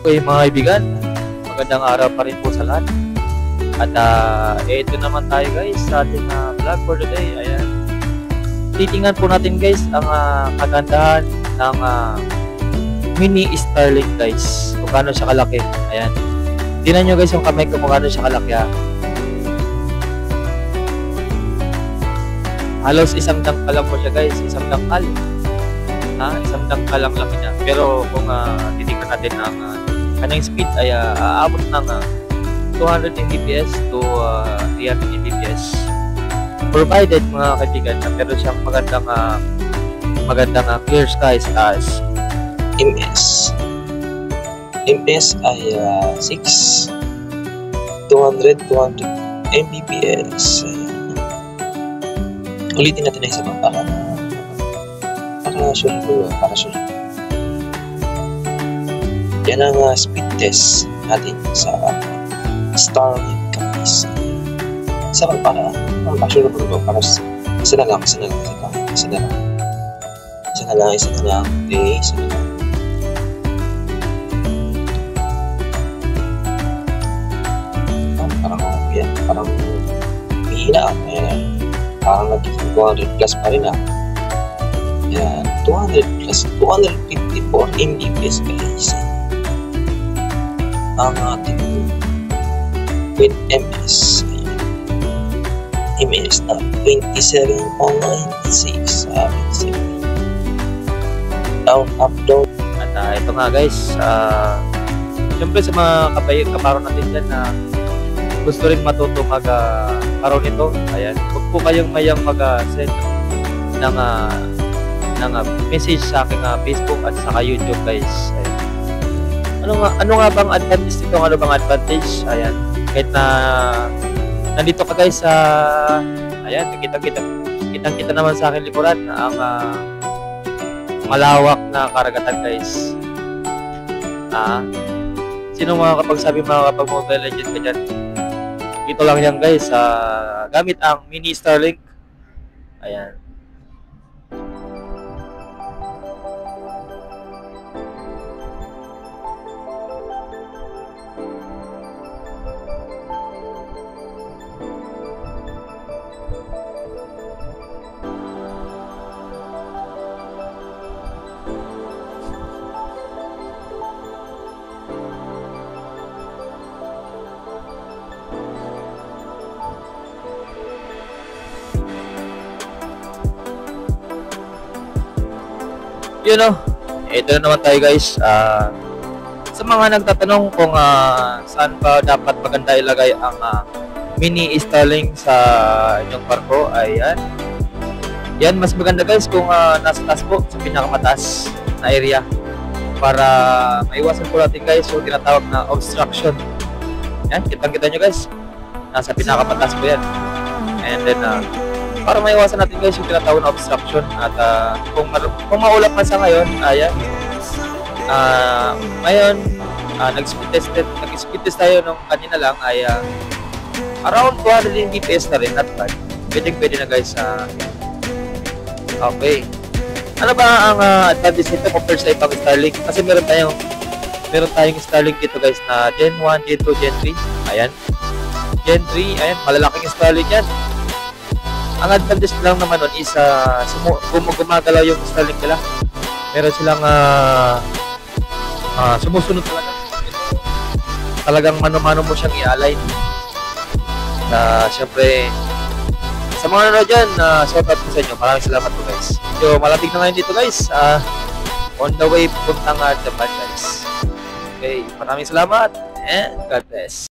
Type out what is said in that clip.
Okay mga kaibigan, magandang araw pa rin po sa lahat. At ito naman tayo guys sa ating vlog for today. Ayan. Titingnan po natin guys ang kagandahan ng mini Starlink guys. Kung gaano siya kalaki. Ayan. Tingnan nyo guys yung kamay ko kung gaano siya kalaki. Halos isang dangkal lang po siya guys. Isang dangkal. Isang dangkal lang laki niya. Pero kung titingnan natin ang kanyang speed ay aabot ng 200 Mbps to 300 Mbps. Provided mga kaibigan na meron siyang magandang clear skies as MS. MS ay 6 200 Mbps. Ulitin natin na isa para sure. Yan ang speed test natin sa Starlink guys. Isa para sure para isa na lang. Parang mahina. Parang nagiging 200 plus pa rin Yan, 200 plus 254 Mbps guys. Ang ating with MS na 27.96 down. At ito nga guys, siyempre sa mga kaparo natin dyan na gusto rin matuto magkaroon nito, ayan, huwag po kayong mayang mag-send ng message sa aking Facebook at saka YouTube guys. Ayan. Ano nga bang advantage nito? Ano bang advantage? Ayan. Kahit na nandito ka guys sa ayan, kitang-kita naman sa akin likuran ang malawak na karagatan guys. Sino makakapagsabi makakapag Mobile Legends ka dyan? Dito lang yan guys, gamit ang mini Starlink. Ayan. Ito na naman tayo guys. Sa mga nagtatanong kung saan ba dapat maganda ilagay ang mini Starlink sa inyong barko, ayan. Yan, mas maganda guys kung nasa taas po, sa pinakamataas na area, para maiwasan po natin guys yung tinatawag na obstruction. Yan, kitang-kita nyo guys, nasa pinakamataas po yan. And then para maiwasan natin guys yung tinatawag na obstruction. At kung maulap man sa ngayon, ayan, ngayon nag-speed test tayo nung kanina lang, ay around 200 Mbps na rin, not bad. Pwede na guys. Okay, ano ba ang advantage nito compared sa ibang Starlink? Kasi meron tayong Starlink dito guys na Gen 1, Gen 2, Gen 3. Ayan, Gen 3, ayan, malalaking Starlink yan. Ang advantage lang naman nun is gumagalaw yung Starlink nila. Meron silang sumusunod talaga. Talagang mano-mano mo siyang i-align. Siyempre, sa mga nanonood dyan, shout out po sa inyo. Maraming salamat po guys. So, malapit na ngayon dito guys. On the way, puntang Japan guys. Okay, maraming salamat and God bless.